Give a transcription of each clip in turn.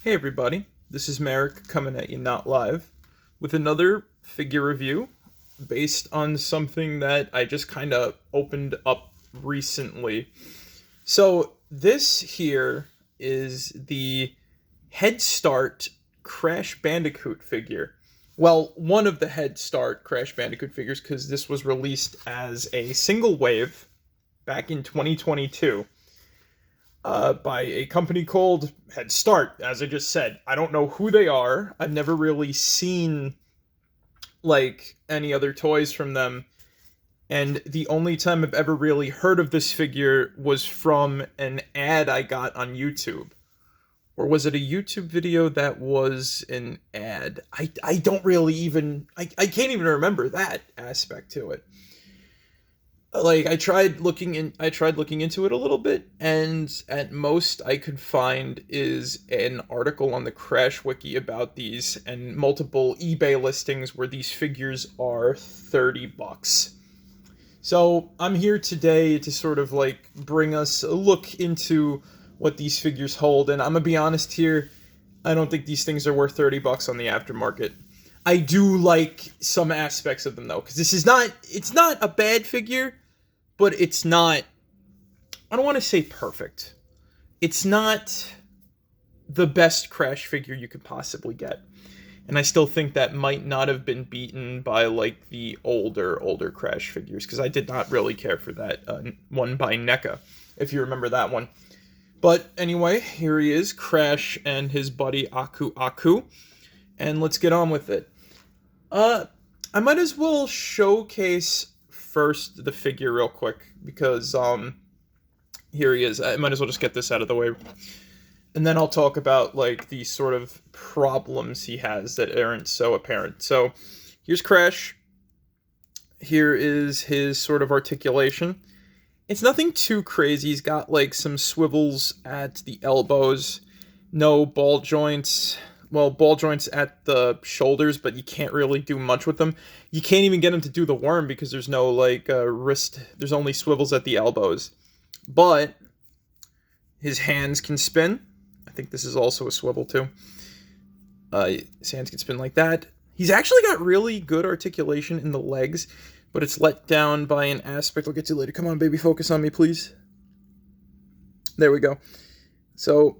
Hey everybody, this is Merrick coming at you not live with another figure review based on something that I just kind of opened up recently. So this here is the Headstart Crash Bandicoot figure. Well, one of the Headstart Crash Bandicoot figures because this was released as a single wave back in 2022 by a company called Headstart, as I just said. I don't know who they are. I've never really seen like any other toys from them. And the only time I've ever really heard of this figure was from an ad I got on YouTube. Or was it a YouTube video that was an ad? I don't really even I can't even remember that aspect to it. Like I tried looking into it a little bit, and at most I could find is an article on the Crash Wiki about these and multiple eBay listings where these figures are $30. So I'm here today to sort of like bring us a look into what these figures hold, and I'm gonna be honest here, I don't think these things are worth $30 on the aftermarket. I do like some aspects of them though, because it's not a bad figure, but it's not, I don't want to say perfect. It's not the best Crash figure you could possibly get. And I still think that might not have been beaten by like the older Crash figures, because I did not really care for that one by NECA, if you remember that one. But anyway, here he is, Crash and his buddy Aku Aku, and let's get on with it. I might as well showcase first the figure real quick, because here he is. I might as well just get this out of the way, and then I'll talk about like the sort of problems he has that aren't so apparent. So here's Crash. Here is his sort of articulation. It's nothing too crazy. He's got like some swivels at the elbows, no ball joints. Well, ball joints at the shoulders, but you can't really do much with them. You can't even get him to do the worm because there's no like wrist. There's only swivels at the elbows. But his hands can spin. I think this is also a swivel too. His hands can spin like that. He's actually got really good articulation in the legs, but it's let down by an aspect I'll get to later. Come on, baby, focus on me, please. There we go. So,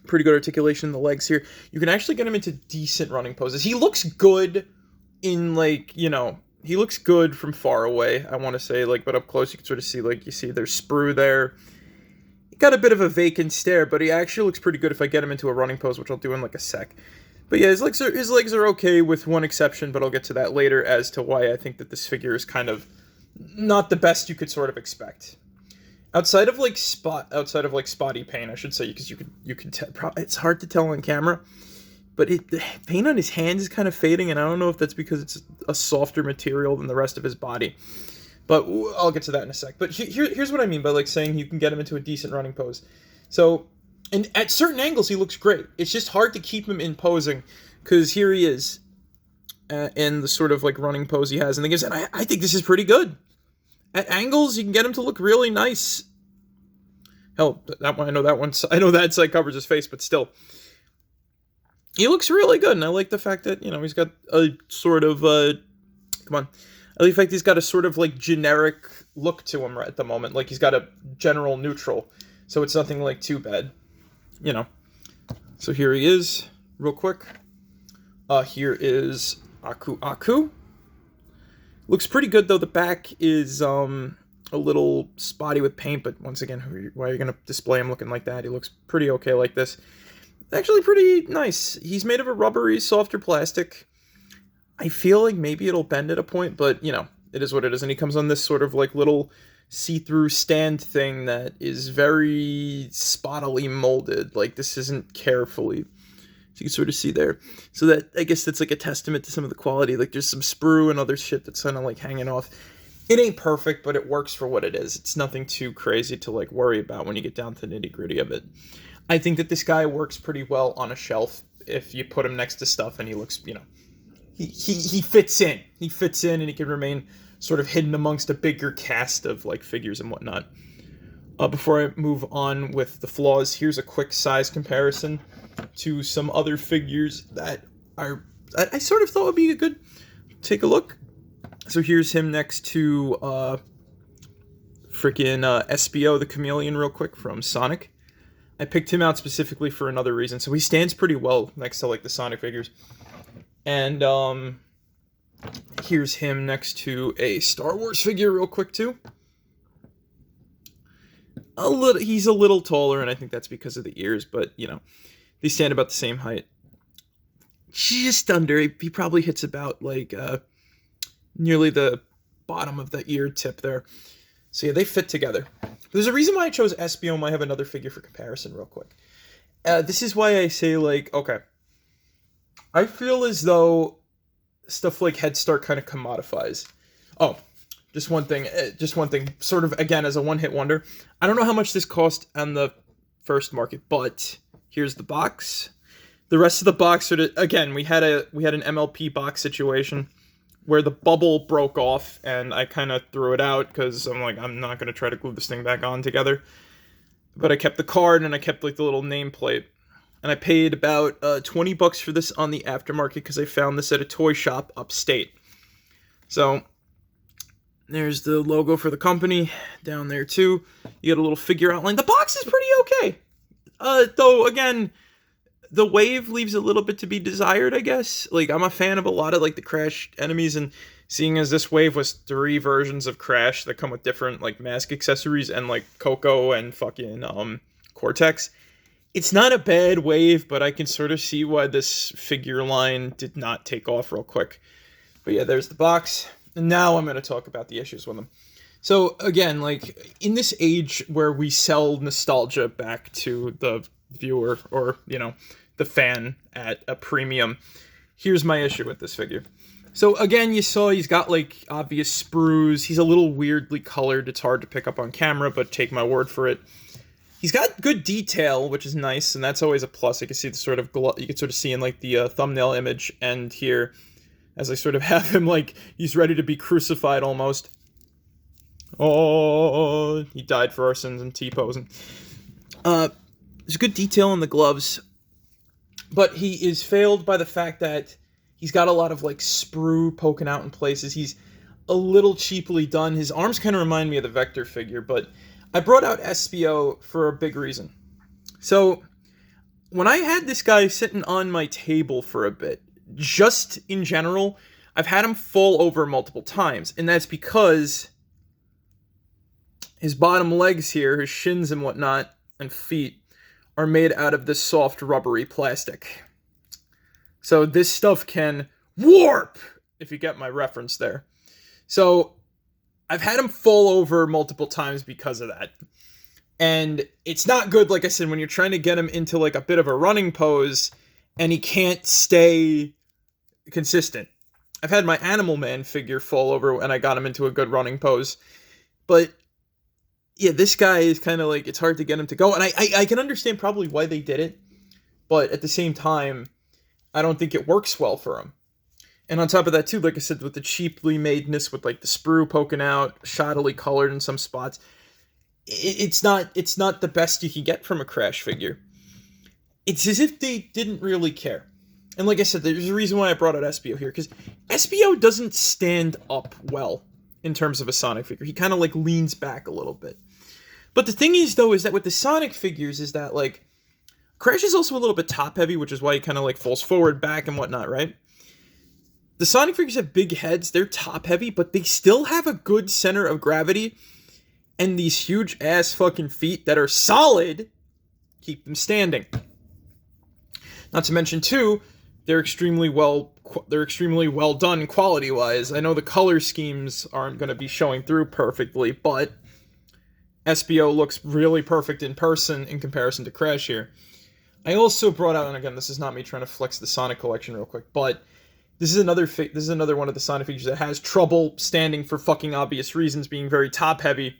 pretty good articulation in the legs here. You can actually get him into decent running poses. He looks good in, like, you know, he looks good from far away, I want to say, like, but up close you can sort of see, like, you see there's sprue there. He got a bit of a vacant stare, but he actually looks pretty good if I get him into a running pose, which I'll do in, like, a sec. But yeah, his legs are okay with one exception, but I'll get to that later as to why I think that this figure is kind of not the best you could sort of expect. Outside of like spotty paint, I should say, because you can tell. It's hard to tell on camera, but the paint on his hands is kind of fading, and I don't know if that's because it's a softer material than the rest of his body. But I'll get to that in a sec. But here's what I mean by like saying you can get him into a decent running pose. So, and at certain angles he looks great. It's just hard to keep him in posing, because here he is in the sort of like running pose he has, and I think this is pretty good. At angles, you can get him to look really nice. Hell, that one, I know that side covers his face, but still. He looks really good, and I like the fact that, you know, he's got a sort of, I like the fact he's got a sort of, like, generic look to him right at the moment. Like, he's got a general neutral, so it's nothing, like, too bad, you know. So here he is, real quick. Here is Aku Aku. Looks pretty good, though. The back is a little spotty with paint, but once again, why are you going to display him looking like that? He looks pretty okay like this. Actually pretty nice. He's made of a rubbery, softer plastic. I feel like maybe it'll bend at a point, but, you know, it is what it is. And he comes on this sort of, like, little see-through stand thing that is very spottily molded. Like, this isn't carefully... So you can sort of see there. So that, I guess that's like a testament to some of the quality. Like there's some sprue and other shit that's kind of like hanging off. It ain't perfect, but it works for what it is. It's nothing too crazy to like worry about when you get down to the nitty gritty of it. I think that this guy works pretty well on a shelf if you put him next to stuff and he looks, you know, he fits in. He fits in and he can remain sort of hidden amongst a bigger cast of like figures and whatnot. Before I move on with the flaws, here's a quick size comparison to some other figures that I sort of thought would be a good take a look. So here's him next to freaking SBO the Chameleon real quick from Sonic. I picked him out specifically for another reason. So he stands pretty well next to like the Sonic figures. And here's him next to a Star Wars figure real quick too. He's a little taller, and I think that's because of the ears, but, you know, they stand about the same height. Just under. He probably hits about, like, nearly the bottom of the ear tip there. So, yeah, they fit together. There's a reason why I chose SBO. Might have another figure for comparison real quick. This is why I say, like, okay. I feel as though stuff like Headstart kind of commodifies. Oh, just one thing, sort of, again, as a one-hit wonder. I don't know how much this cost on the first market, but here's the box. The rest of the box, sort of, again, we had an MLP box situation where the bubble broke off, and I kind of threw it out, because I'm like, I'm not going to try to glue this thing back on together. But I kept the card, and I kept, like, the little nameplate. And I paid about $20 for this on the aftermarket, because I found this at a toy shop upstate. So there's the logo for the company down there too. You get a little figure outline. The box is pretty okay. Though, again, the wave leaves a little bit to be desired, I guess. Like, I'm a fan of a lot of, like, the Crash enemies, and seeing as this wave was 3 versions of Crash that come with different, like, mask accessories and, like, Coco and fucking, Cortex, it's not a bad wave, but I can sort of see why this figure line did not take off real quick. But yeah, there's the box. And now I'm going to talk about the issues with them. So, again, like, in this age where we sell nostalgia back to the viewer or, you know, the fan at a premium, here's my issue with this figure. So, again, you saw he's got, like, obvious sprues. He's a little weirdly colored. It's hard to pick up on camera, but take my word for it. He's got good detail, which is nice, and that's always a plus. You can see the sort of you can sort of see in, like, the thumbnail image and here, as I sort of have him, like, he's ready to be crucified almost. Oh, he died for our sins and T-posing. There's good detail in the gloves, but he is failed by the fact that he's got a lot of, like, sprue poking out in places. He's a little cheaply done. His arms kind of remind me of the Vector figure, but I brought out SBO for a big reason. So, when I had this guy sitting on my table for a bit, just in general, I've had him fall over multiple times, and that's because his bottom legs here, his shins and whatnot, and feet, are made out of this soft rubbery plastic. So this stuff can warp, if you get my reference there. So I've had him fall over multiple times because of that. And it's not good, like I said, when you're trying to get him into, like, a bit of a running pose, and he can't stay consistent. I've had my Animal Man figure fall over and I got him into a good running pose. But yeah, this guy is kind of like, it's hard to get him to go. And I can understand probably why they did it. But at the same time, I don't think it works well for him. And on top of that too, like I said, with the cheaply madeness, with, like, the sprue poking out, shoddily colored in some spots, it's not the best you can get from a Crash figure. It's as if they didn't really care. And like I said, there's a reason why I brought out SBO here, because SBO doesn't stand up well in terms of a Sonic figure. He kind of, like, leans back a little bit. But the thing is, though, is that with the Sonic figures is that, like, Crash is also a little bit top-heavy, which is why he kind of, like, falls forward, back, and whatnot, right? The Sonic figures have big heads, they're top-heavy, but they still have a good center of gravity, and these huge-ass fucking feet that are solid keep them standing. Not to mention, too, they're extremely well done quality-wise. I know the color schemes aren't going to be showing through perfectly, but SBO looks really perfect in person in comparison to Crash here. I also brought out, and again, this is not me trying to flex the Sonic collection real quick, but this is another one of the Sonic figures that has trouble standing for fucking obvious reasons, being very top-heavy.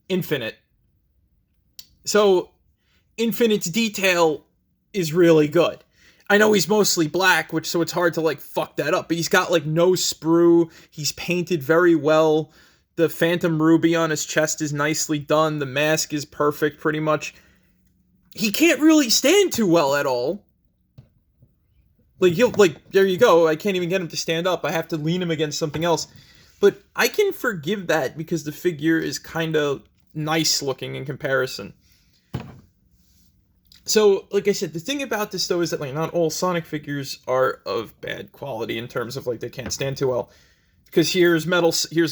Infinite. So, Infinite's detail is really good. I know he's mostly black, so it's hard to, like, fuck that up. But he's got, like, no sprue. He's painted very well. The Phantom Ruby on his chest is nicely done. The mask is perfect, pretty much. He can't really stand too well at all. There you go. I can't even get him to stand up. I have to lean him against something else. But I can forgive that because the figure is kind of nice looking in comparison. So, like I said, the thing about this, though, is that, like, not all Sonic figures are of bad quality in terms of, like, they can't stand too well. Because here's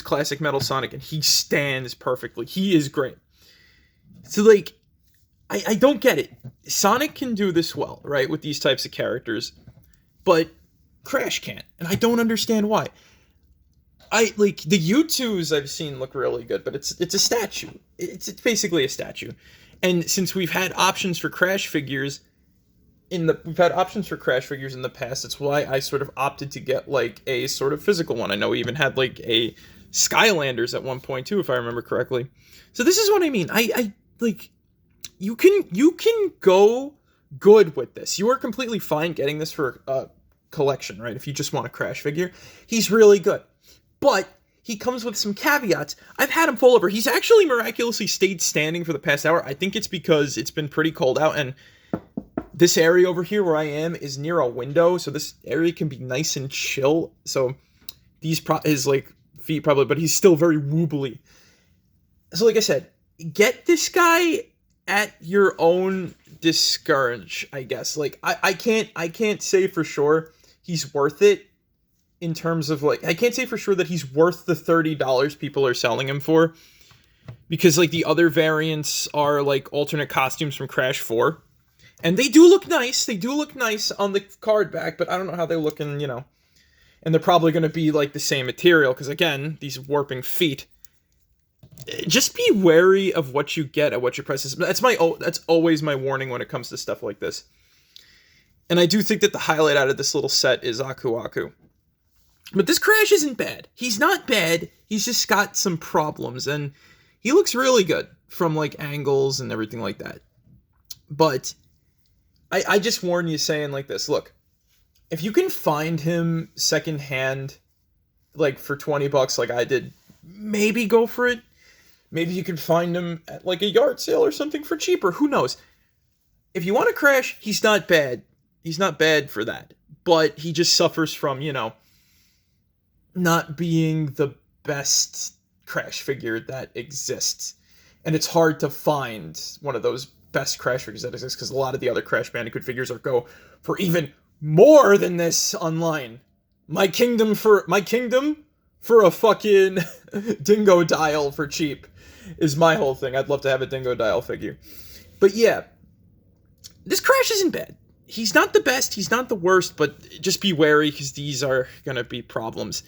classic Metal Sonic, and he stands perfectly. He is great. So, like, I don't get it. Sonic can do this well, right, with these types of characters, but Crash can't, and I don't understand why. The U2s I've seen look really good, but it's a statue. It's basically a statue. And since we've had options for Crash figures in the past, that's why I sort of opted to get like a sort of physical one. I know we even had like a Skylanders at one point too, if I remember correctly. So this is what I mean. I like you can go good with this. You are completely fine getting this for a collection, right? If you just want a Crash figure, he's really good. But he comes with some caveats. I've had him fall over. He's actually miraculously stayed standing for the past hour. I think it's because it's been pretty cold out, and this area over here where I am is near a window, so this area can be nice and chill. So his like feet probably, but he's still very wobbly. So like I said, get this guy at your own discourage, I guess. Like I can't say for sure he's worth it. In terms of, like, I can't say for sure that he's worth the $30 people are selling him for. Because, like, the other variants are, like, alternate costumes from Crash 4. And they do look nice. They do look nice on the card back, but I don't know how they look in, you know. And they're probably going to be, like, the same material. Because, again, these warping feet. Just be wary of what you get at what your price is. That's always my warning when it comes to stuff like this. And I do think that the highlight out of this little set is Aku Aku. But this Crash isn't bad. He's not bad. He's just got some problems. And he looks really good from, like, angles and everything like that. But I just warn you saying like this. Look, if you can find him secondhand, like, for $20 like I did, maybe go for it. Maybe you can find him at, like, a yard sale or something for cheaper. Who knows? If you want a Crash, he's not bad. He's not bad for that. But he just suffers from, you know, not being the best Crash figure that exists. And it's hard to find one of those best Crash figures that exist, because a lot of the other Crash Bandicoot figures go for even more than this online. My kingdom for a fucking Dingo Dial for cheap is my whole thing. I'd love to have a Dingo Dial figure. But yeah, this Crash isn't bad. He's not the best, he's not the worst, but just be wary, because these are going to be problems.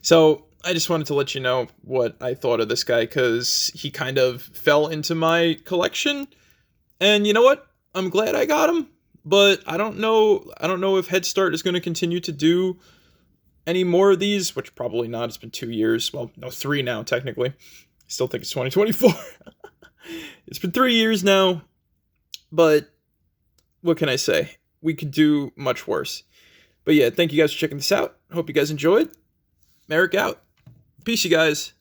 So, I just wanted to let you know what I thought of this guy, because he kind of fell into my collection. And you know what? I'm glad I got him, but I don't know if Headstart is going to continue to do any more of these, which probably not. It's been 2 years. Well, no, 3 now, technically. Still think it's 2024. It's been 3 years now, but what can I say? We could do much worse. But yeah, thank you guys for checking this out. Hope you guys enjoyed. Merrick out. Peace, you guys.